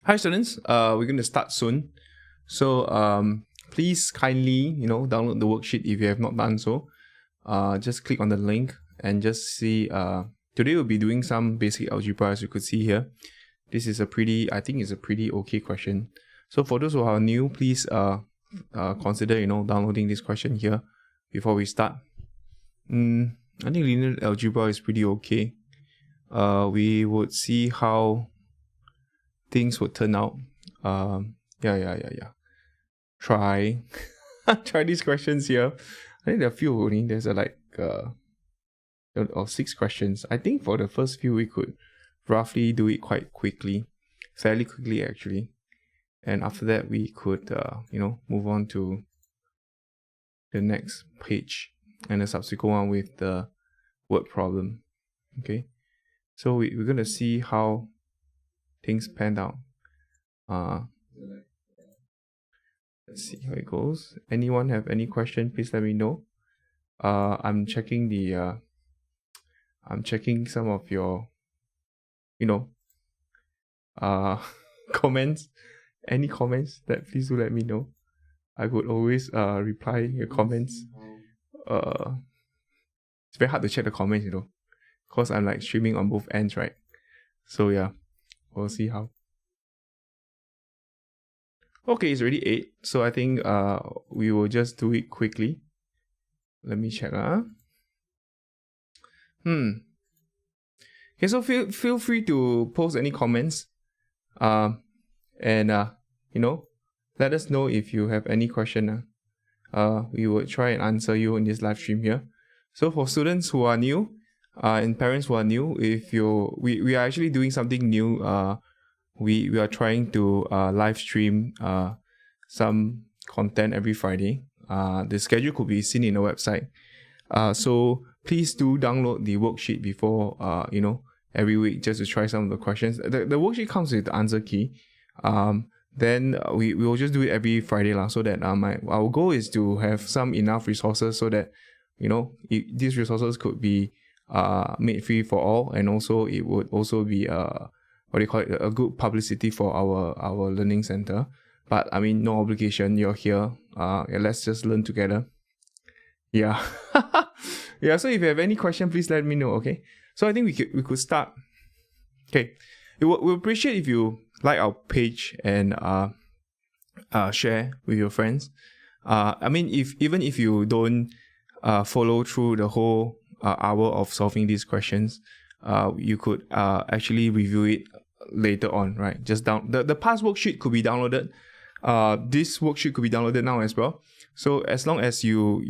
Hi students, we're going to start soon. So please kindly, download the worksheet if you have not done so. Just click on the link and just see. Today we'll be doing some basic algebra, as you could see here. This is I think it's a pretty okay question. So for those who are new, please consider, downloading this question here before we start. I think linear algebra is pretty okay. We would see how things would turn out. Try these questions here. I think there are a few only. There's of 6 questions. I think for the first few we could roughly do it quite quickly, fairly quickly actually. And after that we could move on to the next page and the subsequent one with the word problem. Okay, so we're gonna see how things panned out. Let's see how it goes. Anyone have any question? Please let me know. I'm checking some of your comments. Any comments that please do let me know. I would always reply your comments. It's very hard to check the comments, because I'm like streaming on both ends, right? So yeah, we'll see how. Okay, it's already 8, so I think we will just do it quickly. Let me check. Okay, so feel free to post any comments, and let us know if you have any question. We will try and answer you in this live stream here. So for students who are new, and parents who are new, we are actually doing something new. We are trying to live stream some content every Friday. The schedule could be seen in the website. So please do download the worksheet before every week, just to try some of the questions. The worksheet comes with the answer key. Then we will just do it every Friday so that our goal is to have some enough resources so that these resources could be made free for all, and also it would also be a good publicity for our learning center. But I mean, no obligation. You're here. Let's just learn together. Yeah. Yeah. So if you have any question, please let me know. Okay. So I think we could start. Okay. We appreciate if you like our page and share with your friends. I mean, even if you don't follow through the whole hour of solving these questions, you could actually review it later on, right? Just the past worksheet could be downloaded. This worksheet could be downloaded now as well. So as long as you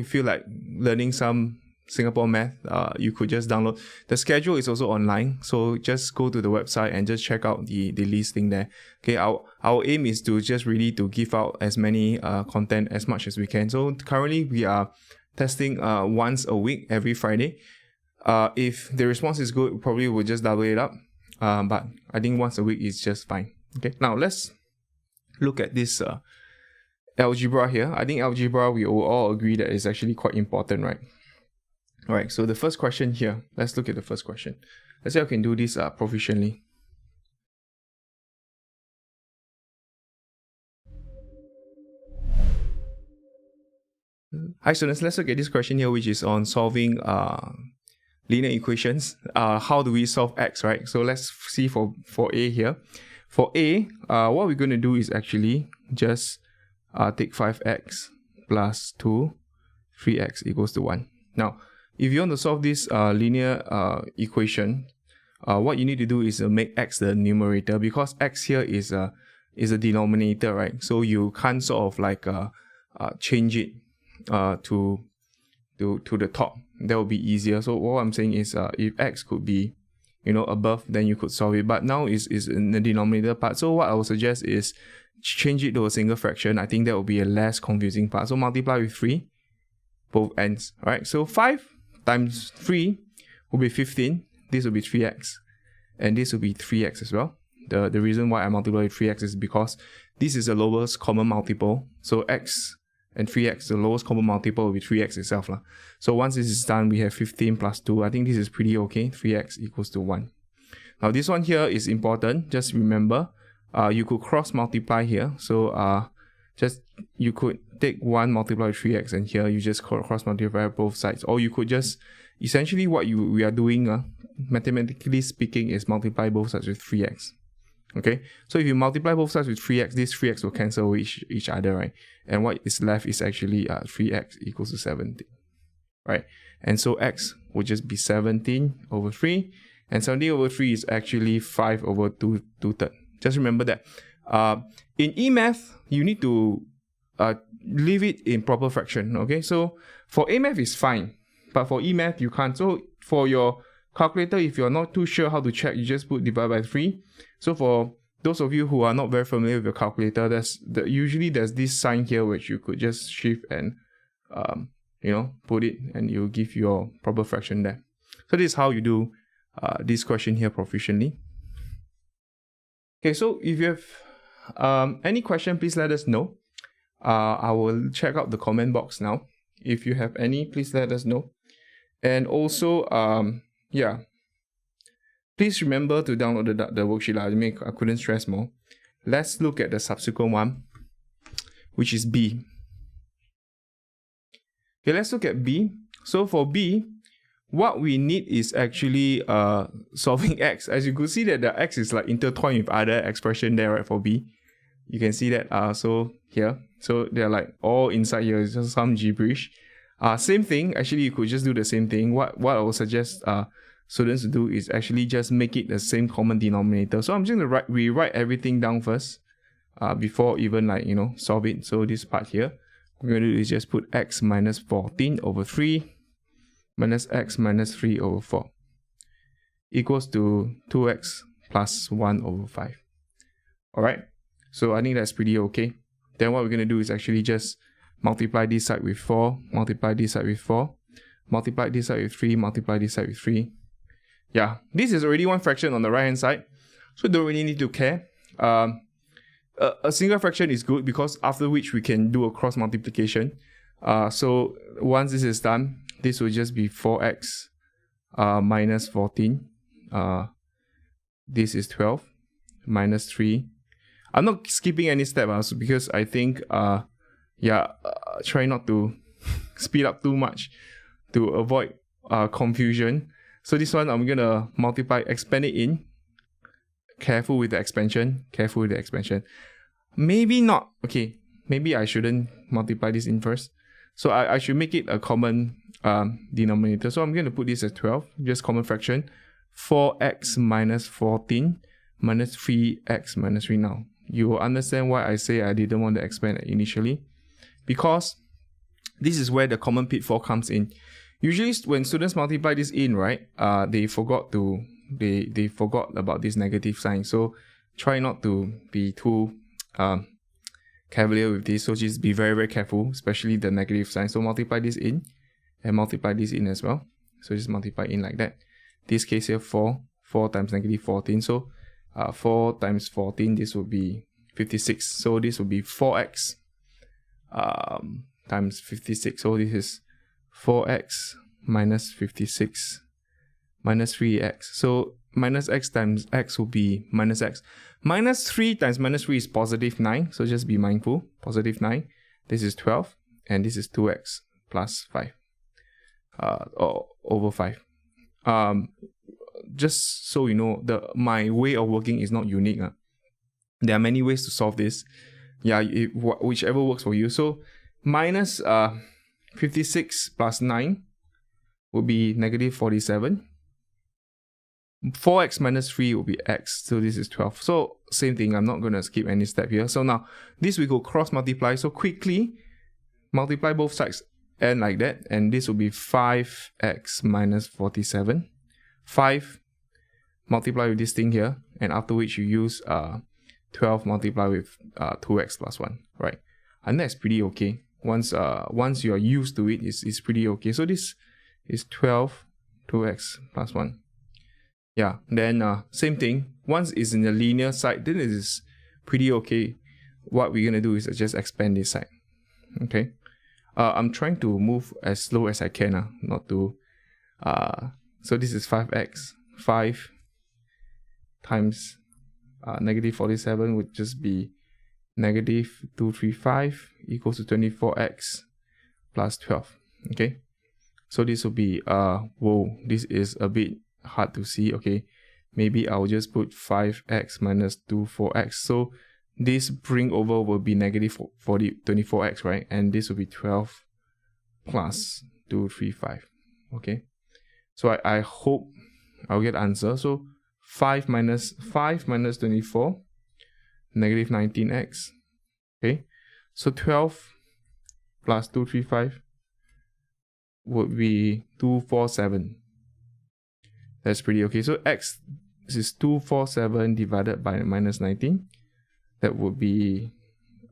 feel like learning some Singapore math, you could just download. The schedule is also online, so just go to the website and just check out the listing there. Okay, our aim is to just really to give out as many content as much as we can. So currently we are testing once a week, every Friday. If the response is good, probably we'll just double it up. But I think once a week is just fine. Okay, now let's look at this algebra here. I think algebra, we will all agree that is actually quite important, right? All right, so the first question here, let's look at the first question. Let's say I can do this proficiently. Hi students, let's look at this question here, which is on solving linear equations. How do we solve x, right? So let's see for A here. For A, what we're going to do is actually just take 5x plus 2, 3x equals to 1. Now, if you want to solve this linear equation, what you need to do is make x the numerator, because x here is a denominator, right? So you can't sort of like change it to the top. That will be easier. So what I'm saying is if x could be above, then you could solve it, but now is in the denominator part. So what I would suggest is change it to a single fraction. I think that will be a less confusing part. So multiply with 3 both ends. All right, so 5 times 3 will be 15. This will be 3x, and this will be 3x as well. The reason why I multiply with 3x is because this is the lowest common multiple. So x and 3x, the lowest common multiple will be 3x itself. So once this is done, we have 15 plus 2. I think this is pretty okay. 3x equals to 1. Now this one here is important. Just remember, you could cross multiply here. So just you could take 1 multiplied with 3x, and here you just cross multiply both sides. Or you could just, essentially what we are doing, mathematically speaking, is multiply both sides with 3x. Okay, so if you multiply both sides with 3x, this 3x will cancel each other, right? And what is left is actually 3x equals to 17, right? And so x would just be 17 over 3, and 17 over 3 is actually 5 over 2/3. Just remember that. In eMath, you need to leave it in proper fraction, okay? So for AMath is fine, but for eMath you can't. So for your calculator, if you're not too sure how to check, you just put divide by 3. So for those of you who are not very familiar with your calculator, usually there's this sign here which you could just shift and put it, and it will give your proper fraction there. So this is how you do this question here proficiently. Okay, so if you have any question, please let us know. I will check out the comment box now. If you have any, please let us know. And also, please remember to download the worksheet. I couldn't stress more. Let's look at the subsequent one, which is B. Okay, let's look at B. So for B, what we need is actually solving x. As you could see that the x is like intertwined with other expression there, right, for B. You can see that so here. So they're like all inside here. It's just some gibberish. Same thing. Actually, you could just do the same thing. What I would suggest students to do is actually just make it the same common denominator. So I'm just going to rewrite everything down first before even solve it. So this part here, what we're going to do is just put x minus 14 over 3 minus x minus 3 over 4 equals to 2x plus 1 over 5. Alright, so I think that's pretty okay. Then what we're going to do is actually just multiply this side with 4, multiply this side with 4, multiply this side with 3, multiply this side with 3. Yeah, this is already one fraction on the right hand side, so don't really need to care. A single fraction is good because after which we can do a cross multiplication. So once this is done, this will just be 4x minus 14. This is 12 minus 3. I'm not skipping any step because I think try not to speed up too much to avoid confusion. So this one I'm gonna expand it in. Careful with the expansion. Careful with the expansion. Maybe not. Okay, maybe I shouldn't multiply this in first. So I should make it a common denominator. So I'm going to put this as 12, just common fraction. 4x minus 14 minus 3x minus 3 now. You will understand why I say I didn't want to expand it initially. Because this is where the common pitfall comes in. Usually when students multiply this in, right, they forgot about this negative sign. So try not to be too cavalier with this. So just be very, very careful, especially the negative sign. So multiply this in and multiply this in as well. So just multiply in like that. This case here, 4 times negative 14. So 4 times 14, this will be 56. So this will be 4x times 56. So this is 4x minus 56 minus 3x. So minus x times x will be minus x. Minus 3 times minus 3 is positive 9. So just be mindful. Positive 9. This is 12. And this is 2x plus 5. Over 5. Just so you know, my way of working is not unique. There are many ways to solve this. Yeah, whichever works for you. So minus 56 plus 9 will be negative 47. 4x minus 3 will be x. So this is 12. So same thing. I'm not going to skip any step here. So now this we go cross multiply. So quickly multiply both sides and like that. And this will be 5x minus 47. 5 multiply with this thing here. And after which you use 12 multiply with 2x plus 1. Right. And that's pretty okay. Once you are used to it, it's pretty okay. So this is 12 2x plus 1. Yeah, then same thing. Once it's in the linear side, then it is pretty okay. What we're going to do is just expand this side. Okay. I'm trying to move as slow as I can. Not to... so this is 5x. 5 times negative 47 would just be negative 235 equals to 24x plus 12. Okay, so this will be whoa, this is a bit hard to see. Okay, maybe I'll just put 5x minus 24x. So this bring over will be negative 24x, right? And this will be 12 plus 235. Okay, so I hope I'll get answer. So 5 minus 24, negative 19x. Okay, so 12 plus 235 would be 247. That's pretty okay. So x is 247 divided by minus 19. That would be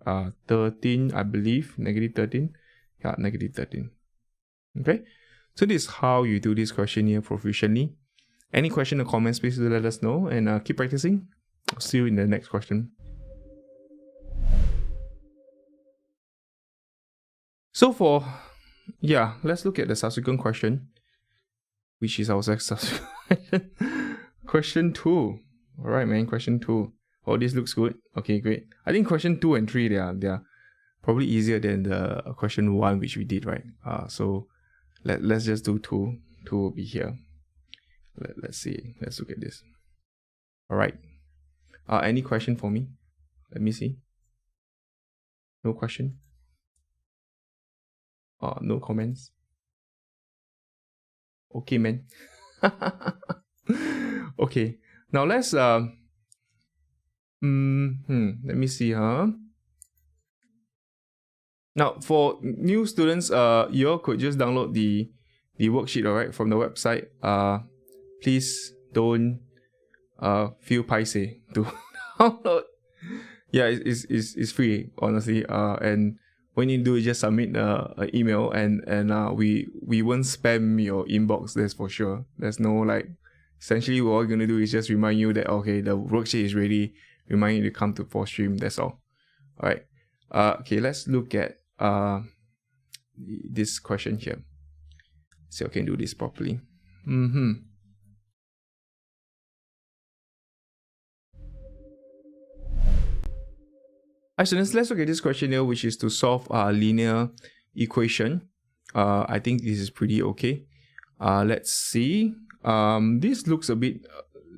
13, I believe, negative 13. Yeah, negative 13. Okay, so this is how you do this question here proficiently. Any question or comments, please do let us know, and keep practicing. I'll see you in the next question. So let's look at the subsequent question, which is our subsequent question. Question 2. All right, man. Question 2. Oh, this looks good. Okay, great. I think question 2 and 3 they are probably easier than the question 1 which we did, right? So let's just do 2. 2 will be here. Let's see. Let's look at this. All right. Any question for me? Let me see. No question. No comments. Okay, man. Okay. Now let's let me see, Now for new students, you all could just download the worksheet, alright, from the website. Please don't feel paiseh to download. Yeah, it's free, honestly. And when you do, just submit an email, and we won't spam your inbox. That's for sure. There's no like. Essentially, what we're gonna do is just remind you that okay, the worksheet is ready. Remind you to come to for stream. That's all. All right. Okay, let's look at this question here. See if I can do this properly. Alright, students, let's look at this question here, which is to solve a linear equation. I think this is pretty okay. Let's see. This looks a bit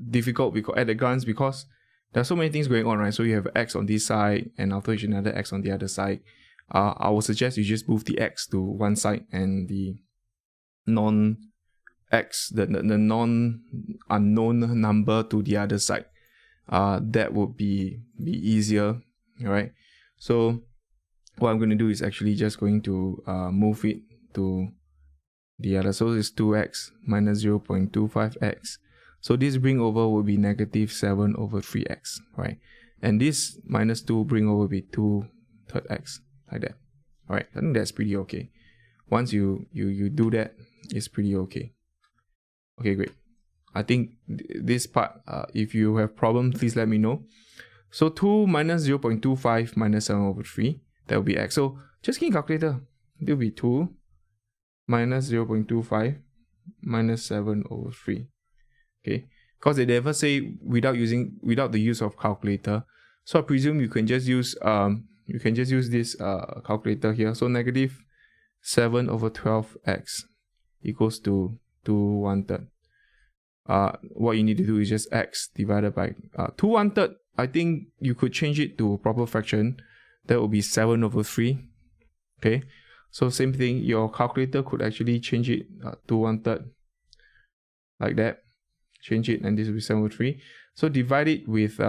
difficult at a glance because there's so many things going on, right? So you have x on this side, and after which another x on the other side. I would suggest you just move the x to one side and the non-x, the non-unknown number to the other side. That would be easier, right? So what I'm going to do is actually just going to move it to the other. So it's 2x minus 0.25x. So this bring over will be negative 7 over 3x, right? And this minus 2 bring over will be 2 third x, like that. All right, I think that's pretty okay. Once you do that, it's pretty okay. Okay, great. I think this part, if you have problems, please let me know. So 2 minus 0.25 minus 7 over 3, that will be x. So just key in calculator. It will be 2 minus 0.25 minus 7 over 3. Okay, because they never say without the use of calculator. So I presume you can just use this calculator here. So negative 7 over 12x equals to 2 1/3. What you need to do is just x divided by 2 1/3. I think you could change it to proper fraction. That will be 7 over 3. Okay, so same thing. Your calculator could actually change it to 1/3 like that. Change it, and this will be 7 over 3. So divide it with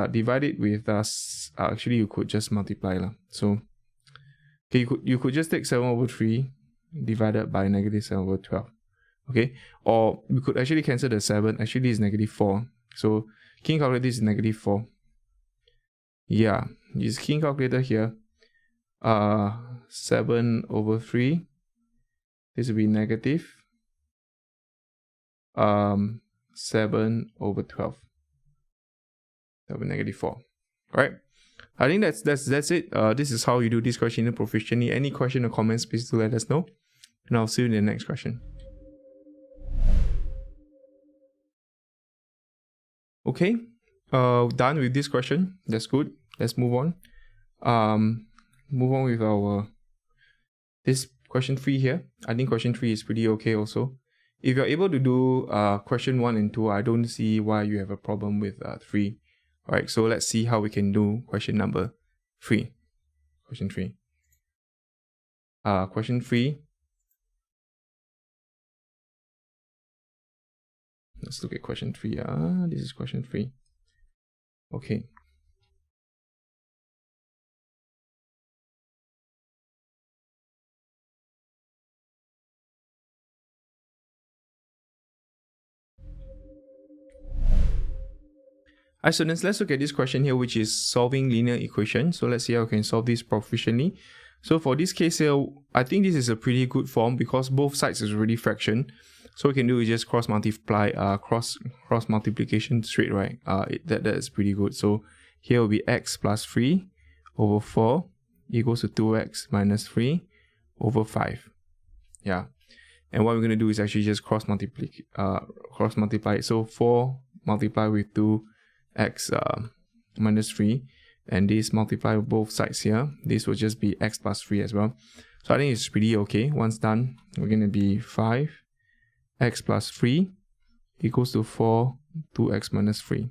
actually you could just multiply lah. So okay, you could just take 7 over 3 divided by negative 7 over 12. Okay, or we could actually cancel the 7. Actually, it's negative 4. So key calculator is negative 4. Yeah, use key calculator here. 7 over 3. This will be negative 7 over 12. That will be negative 4. Alright. I think that's it. This is how you do this question proficiently. Any question or comments, please do let us know. And I'll see you in the next question. Okay. Done with this question. That's good. Let's move on. Move on with our this question 3 here. I think question 3 is pretty okay also. If you're able to do question 1 and 2, I don't see why you have a problem with 3. Alright, so let's see how we can do question number 3. Question 3. Question 3. Let's look at question 3. This is question 3. Okay. Alright, students, let's look at this question here, which is solving linear equation. So let's see how we can solve this proficiently. So for this case here, I think this is a pretty good form because both sides is already fraction. So what we can do is just cross multiply, cross multiplication straight, right? That is pretty good. So here will be x plus 3 over 4 equals to 2x minus 3 over 5. Yeah. And what we're going to do is actually just cross multiply it. So 4 multiply with 2x minus 3. And this multiply with both sides here. This will just be x plus 3 as well. So I think it's pretty okay. Once done, we're going to be 5. X plus 3 equals to 4, 2x minus 3.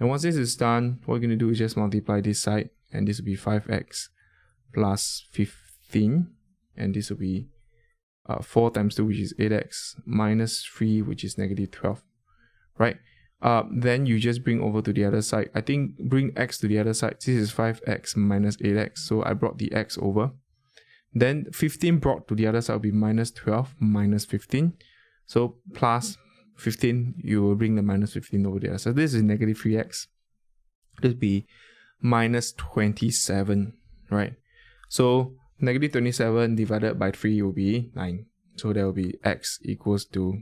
And once this is done, what we're going to do is just multiply this side, and this will be 5x plus 15, and this will be 4 times 2, which is 8x, minus 3, which is negative 12, right? Then you just bring over to the other side. I think bring x to the other side. This is 5x minus 8x, so I brought the x over. Then 15 brought to the other side will be minus 12 minus 15. So plus 15, you will bring the minus 15 over there. So this is negative 3x. This will be minus 27, right? So negative 27 divided by 3 will be 9. So that will be x equals to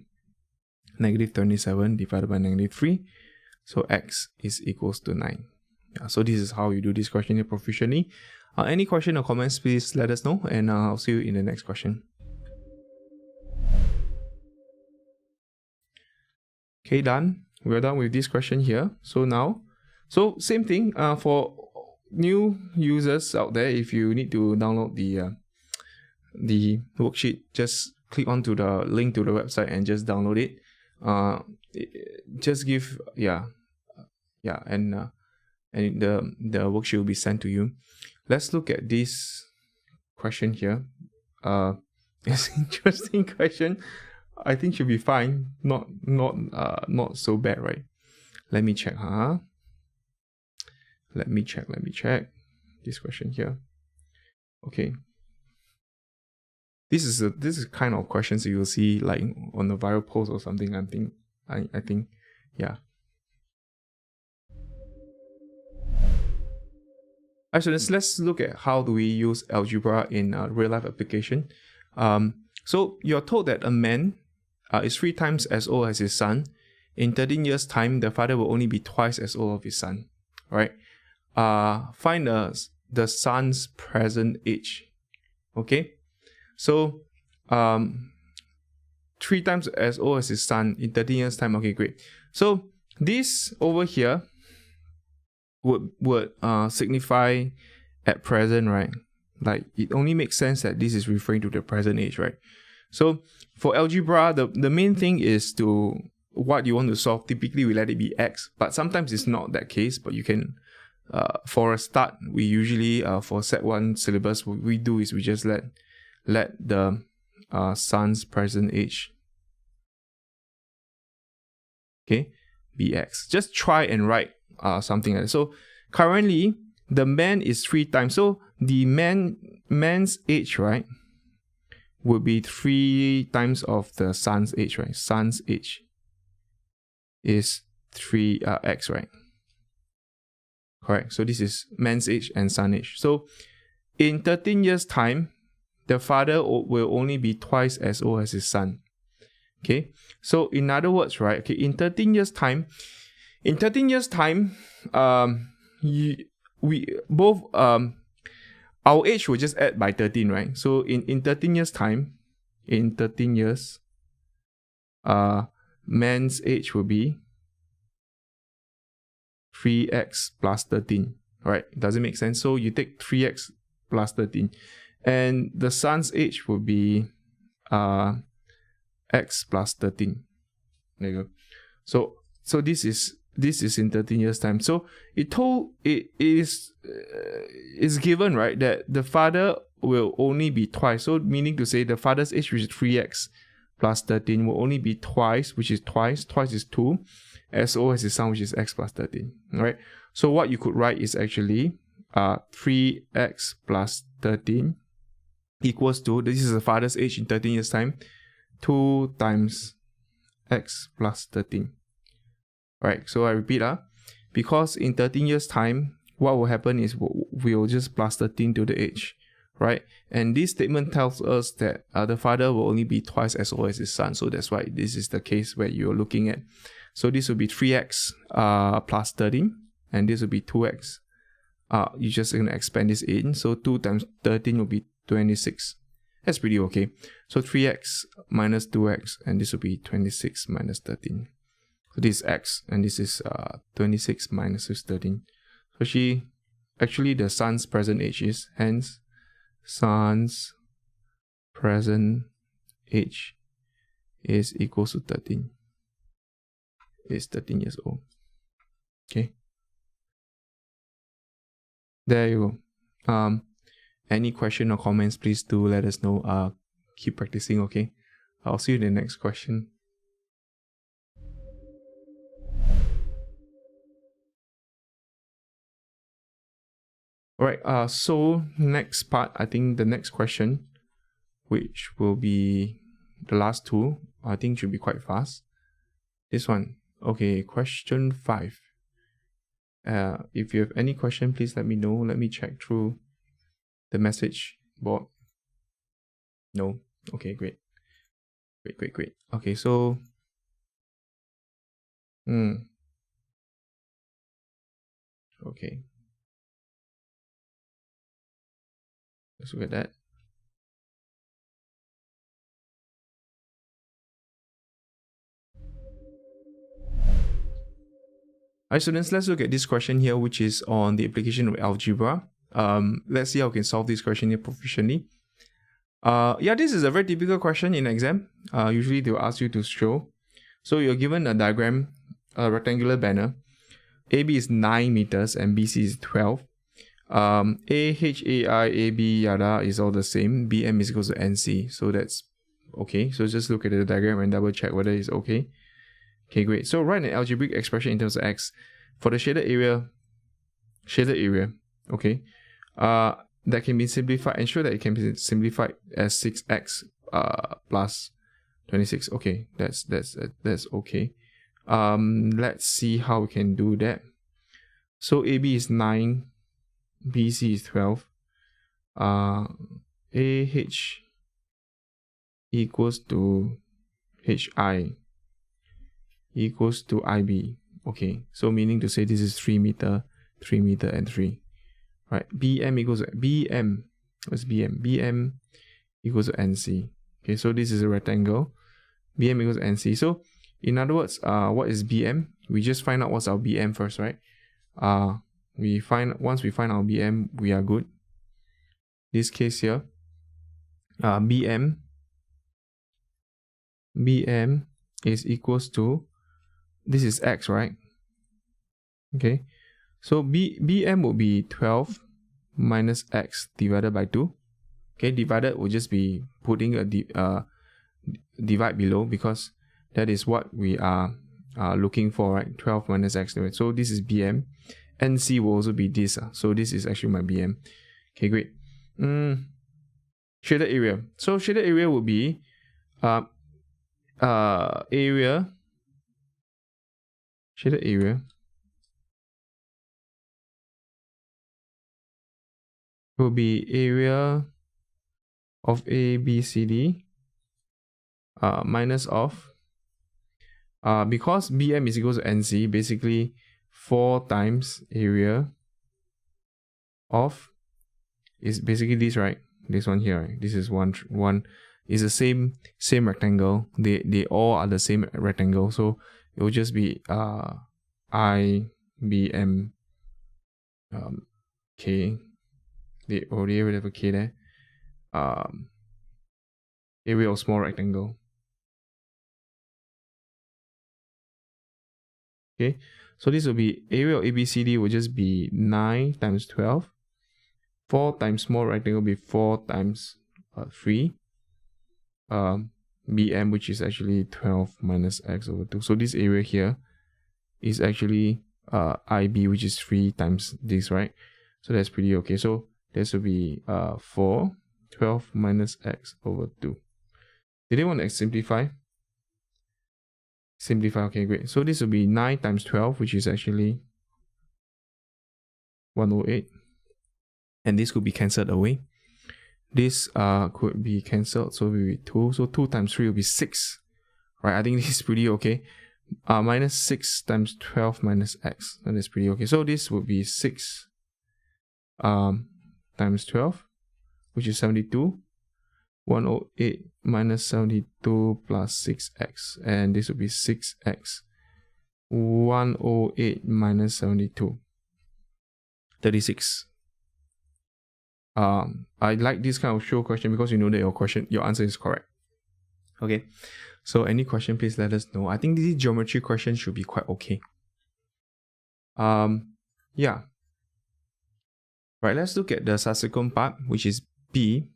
negative 27 divided by negative 3. So x is equals to 9. Yeah, so this is how you do this question here proficiently. Any question or comments, please let us know, and I'll see you in the next question. Okay, done. We're done with this question here. So same thing for new users out there. If you need to download the worksheet, just click onto the link to the website and just download it. Just give and the worksheet will be sent to you. Let's look at this question here. It's an interesting question. I think should be fine. Not so bad, right? Let me check, Let me check this question here. Okay. This is kind of questions you will see like on the viral post or something. I think, yeah. Actually, let's look at how do we use algebra in real life application. So you're told that a man is 3 times as old as his son. In 13 years' time, the father will only be twice as old of his son. Right? Find the son's present age. Okay? So 3 times as old as his son in 13 years' time. Okay, great. So this over here would signify at present, right? Like it only makes sense that this is referring to the present age, right? So for algebra, the main thing is to what you want to solve. Typically, we let it be x, but sometimes it's not that case. But you can, for a start, we usually for set 1 syllabus, what we do is we just let the son's present age, okay, be x. Just try and write something like that. So currently the man is 3 times. So the man's age, right, would be 3 times of the son's age, right? Son's age is 3x, right? Correct. So this is man's age and son age. So in 13 years' time, the father will only be twice as old as his son. Okay. So in other words, right? Okay. In 13 years' time, we both our age will just add by 13, right? So in 13 years' time, man's age will be 3x plus 13. Right? Does it make sense? So you take 3x plus 13. And the son's age would be x plus 13. There you go. So this is in 13 years time. So it is given, right, that the father will only be twice. So meaning to say the father's age, which is 3x plus 13, will only be twice, which is twice. Twice is 2, as old as his son, which is x plus 13. All right. So what you could write is actually 3x plus 13 equals to, this is the father's age in 13 years time, 2 times x plus 13. Right, so I repeat, because in 13 years time, what will happen is we'll just plus 13 to the age, right? And this statement tells us that the father will only be twice as old as his son. So that's why this is the case where you're looking at. So this will be 3x plus 13, and this will be 2x. You're just going to expand this in. So 2 times 13 will be 26. That's pretty okay. So 3x minus 2x, and this will be 26 minus 13. So this is x, and this is 26 minus 13. So actually the son's present age is, hence, son's present age is equals to 13. It's 13 years old. Okay. There you go. Any question or comments, please do let us know. Keep practicing, okay? I'll see you in the next question. Alright, so next part, I think the next question, which will be the last two, I think should be quite fast. This one. Okay, question 5. If you have any question, please let me know. Let me check through the message board. No? Okay, great. Great. Okay, so okay. Let's look at that. Alright, students, let's look at this question here, which is on the application of algebra. Let's see how we can solve this question here proficiently. Yeah, this is a very typical question in exam. Usually they'll ask you to show. So you're given a diagram, a rectangular banner. AB is 9 meters and BC is 12. AHAI, AB, yada is all the same. BM is equals to NC. So that's okay. So just look at the diagram and double check whether it's okay. Okay, great. So write an algebraic expression in terms of x for the shaded area, okay, that can be simplified. Ensure that it can be simplified as 6x plus 26. Okay, that's okay. Let's see how we can do that. So AB is 9, BC is 12. AH equals to HI equals to IB. Okay, so meaning to say this is 3 meter, 3 meter, and 3. Right, BM equals to BM. What's BM? BM equals to NC. Okay, so this is a rectangle. BM equals to NC. So in other words, what is BM? We just find out what's our BM first, right? Once we find our BM, we are good. This case here, BM is equals to, this is x, right? Okay, so BM will be 12 minus x divided by 2. Okay, divided will just be putting a divide below, because that is what we are looking for, right? 12 minus x divided. So this is BM. NC will also be this. So this is actually my BM. Okay, great. Shaded area. So shaded area will be shaded area will be area of A, B, C, D minus of, because BM is equals to NC, basically 4 times area of, is basically this, right? This one here, right? This is one is the same rectangle. They all are the same rectangle, so it will just be I BM K. The area have a K there. Area of small rectangle. Okay, so this will be area of ABCD will just be 9 times 12. 4 times small rectangle will be 4 times 3. BM, which is actually 12 minus x over 2. So this area here is actually IB, which is 3 times this, right? So that's pretty okay. So this will be 4, 12 minus x over 2. Did they want to simplify? Simplify, okay, great. So this will be 9 times 12, which is actually 108. And this could be cancelled away. This could be cancelled, so it will be 2. So 2 times 3 will be 6. Right, I think this is pretty okay. Minus 6 times 12 minus x. That is pretty okay. So this would be 6 times 12, which is 72. 108 minus 72 plus 6x. And this would be 6x. 108 minus 72. 36. I like this kind of show question because you know that your answer is correct. Okay, so any question, please let us know. I think this geometry question should be quite okay. Yeah. Right, let's look at the subsequent part, which is B.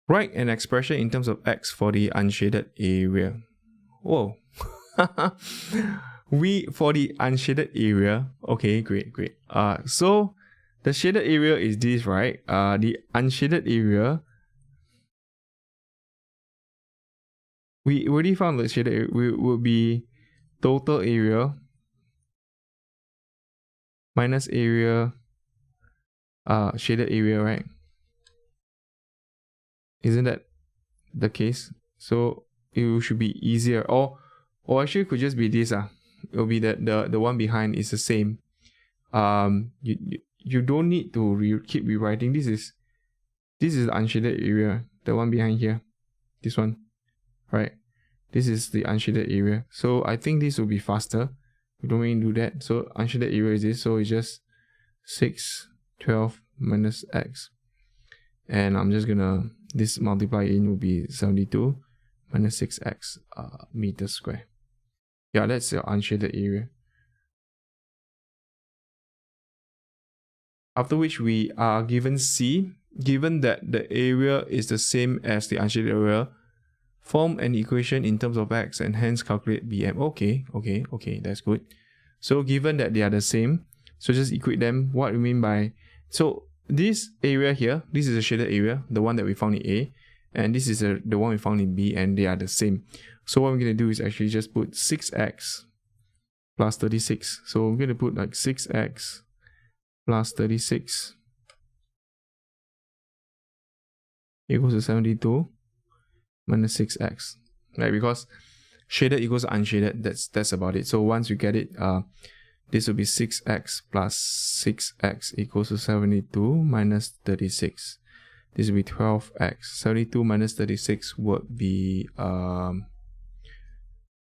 Write an expression in terms of x for the unshaded area. Whoa. For the unshaded area, okay, great. So the shaded area is this, right? The unshaded area, we already found the shaded area will be total area minus area, shaded area, right? Isn't that the case? So it should be easier, or actually it could just be this. It will be that the one behind is the same. You don't need to keep rewriting. This is the unshaded area, the one behind here, this one, right? This is the unshaded area. So I think this will be faster. We don't really do that. So unshaded area is this. So it's just 6, 12 minus x. And I'm just gonna, this multiply in will be 72 minus 6x meters square. Yeah, that's your unshaded area. After which we are given C, given that the area is the same as the unshaded area, form an equation in terms of x and hence calculate BM. Okay, that's good. So given that they are the same, so just equate them. What we mean by, so this area here, this is a shaded area, the one that we found in A, and this is the one we found in B, and they are the same. So what we're going to do is actually just put 6x plus 36. So we're going to put like 6x plus 36 equals to 72 minus 6x, right? Because shaded equals unshaded, that's about it. So once you get it, this will be 6x plus 6x equals to 72 minus 36. This will be 12x. 72 minus 36 would be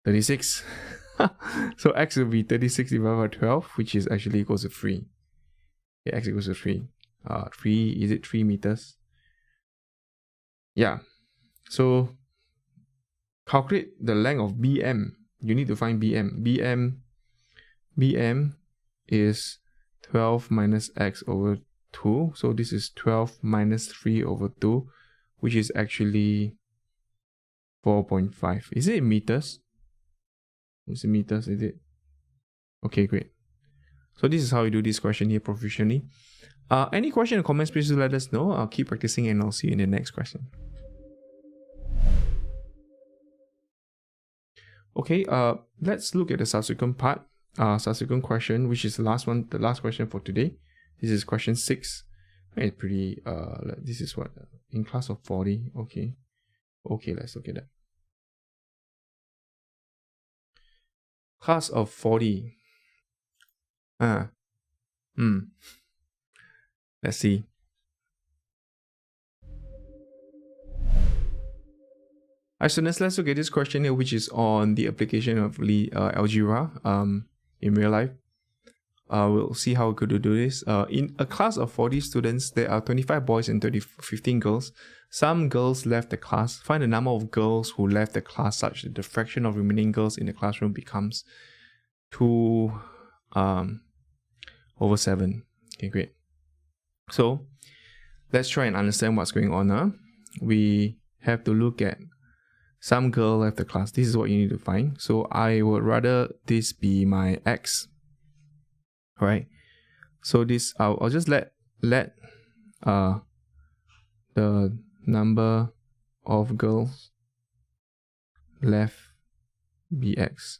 36. So x will be 36 divided by 12, which is actually equals to 3. Okay, x equals to 3. 3, is it 3 meters? Yeah. So calculate the length of BM. You need to find BM. BM is 12 minus x over 2. So this is 12 minus 3 over 2, which is actually 4.5. Is it in meters? Is it meters? Is it? Okay, great. So this is how you do this question here proficiently. Any question or comments, please do let us know. I'll keep practicing and I'll see you in the next question. Okay, let's look at the subsequent part. Subsequent question, which is the last question for today. This is question 6. It's pretty, this is what, in class of 40. Okay, let's look at that. Class of 40. Let's see. Alright, students, let's look at this question here, which is on the application of algebra in real life. We'll see how we could do this. In a class of 40 students, there are 25 boys and 15 girls. Some girls left the class. Find the number of girls who left the class such that the fraction of remaining girls in the classroom becomes 2 over 7. Okay, great. So let's try and understand what's going on now. We have to look at some girl left the class. This is what you need to find. So I would rather this be my x. Right, so this I'll just let the number of girls left be x.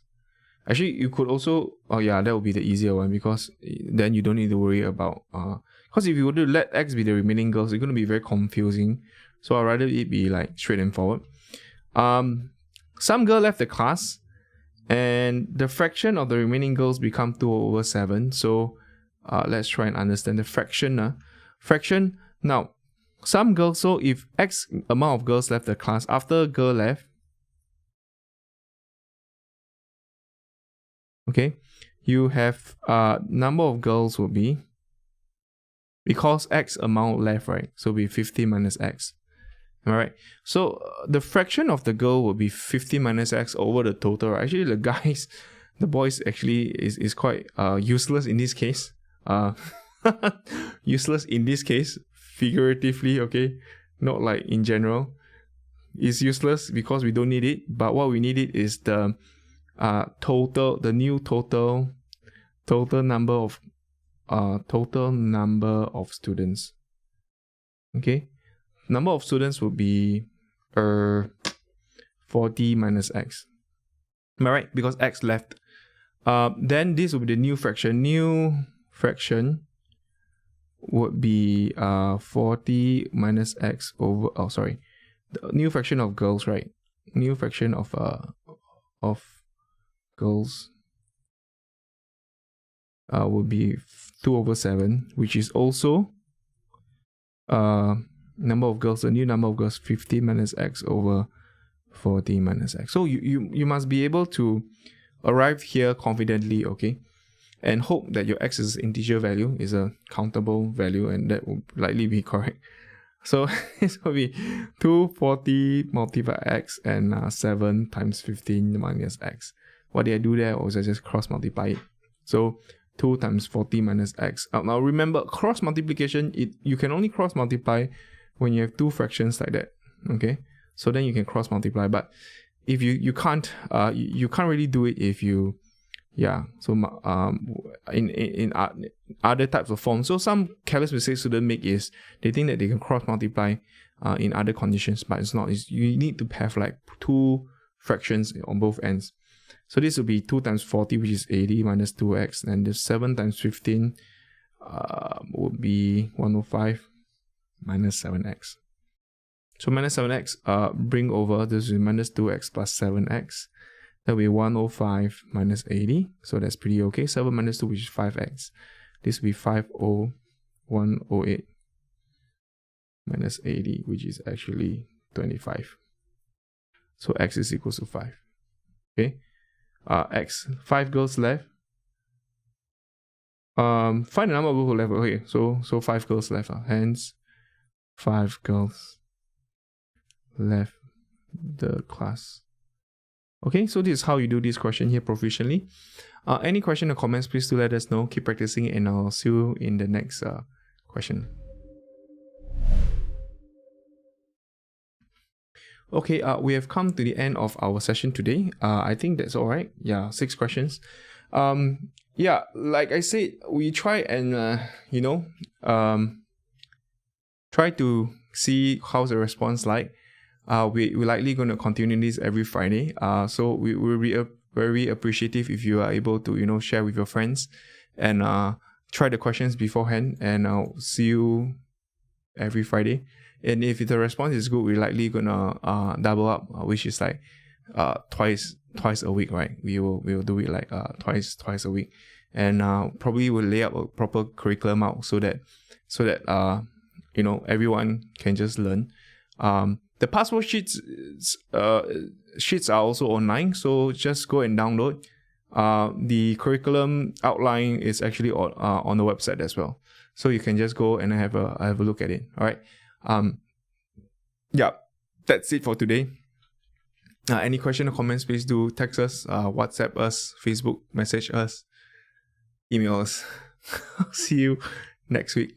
Actually, you could also, oh yeah, that would be the easier one, because then you don't need to worry about because if you were to let x be the remaining girls, it's going to be very confusing. So I'd rather it be like straight and forward. Some girl left the class, and the fraction of the remaining girls become 2 over 7. So let's try and understand the fraction. Fraction, now, some girls, so if x amount of girls left the class, after a girl left, okay, you have number of girls will be, because x amount left, right? So it'll be 50 minus x. Alright, so the fraction of the girl will be 50 minus x over the total. Actually, the boys actually is quite useless in this case. Useless in this case, figuratively, okay? Not like in general. It's useless because we don't need it, but what we need it is the new total number of students. Okay? Number of students would be 40 minus x. Am I right? Because x left. Then this will be the new fraction. New fraction would be 40 minus x over, oh sorry, the new fraction of girls, right? New fraction of girls would be 2 over 7, which is also number of girls, the new number of girls, 50 minus x over 40 minus x. So you must be able to arrive here confidently, okay? And hope that your x is integer value, is a countable value, and that will likely be correct. So it will be 240 multiplied x and 7 times 15 minus x. What did I do there was I just cross multiply it. So 2 times 40 minus x. Now remember, cross multiplication, you can only cross multiply when you have two fractions like that, okay? So then you can cross multiply, but if you can't really do it if you, yeah. So in other types of forms. So some careless mistakes students make is they think that they can cross multiply in other conditions, but it's not. You need to have like two fractions on both ends. So this will be 2 times 40, which is 80 minus 2x, and the 7 times 15 would be 105 minus 7x. So minus 7x, bring over, this is minus 2x plus 7x. That will be 105 minus 80. So that's pretty okay. 7 minus 2, which is 5x. This will be 50108 minus 80, which is actually 25. So x is equal to 5. Okay. X, 5 girls left. Find the number of girls who left. Okay, so 5 girls left. Hence, 5 girls left the class. Okay, so this is how you do this question here proficiently. Any question or comments, please do let us know. Keep practicing, and I'll see you in the next question. Okay, we have come to the end of our session today. I think that's all right. Yeah, 6 questions. Yeah, like I said, we try and try to see how's the response like. We're likely going to continue this every Friday. So we will be very appreciative if you are able to share with your friends and try the questions beforehand. And I'll see you every Friday. And if the response is good, we're likely gonna double up, which is like twice a week, right? We'll do it like twice a week, and probably we'll lay up a proper curriculum out so that everyone can just learn. The past worksheets sheets are also online, so just go and download. The curriculum outline is actually on the website as well, so you can just go and have a look at it. All right. Yeah, that's it for today. Any question or comments, please do text us, WhatsApp us, Facebook message us, email us. See you next week.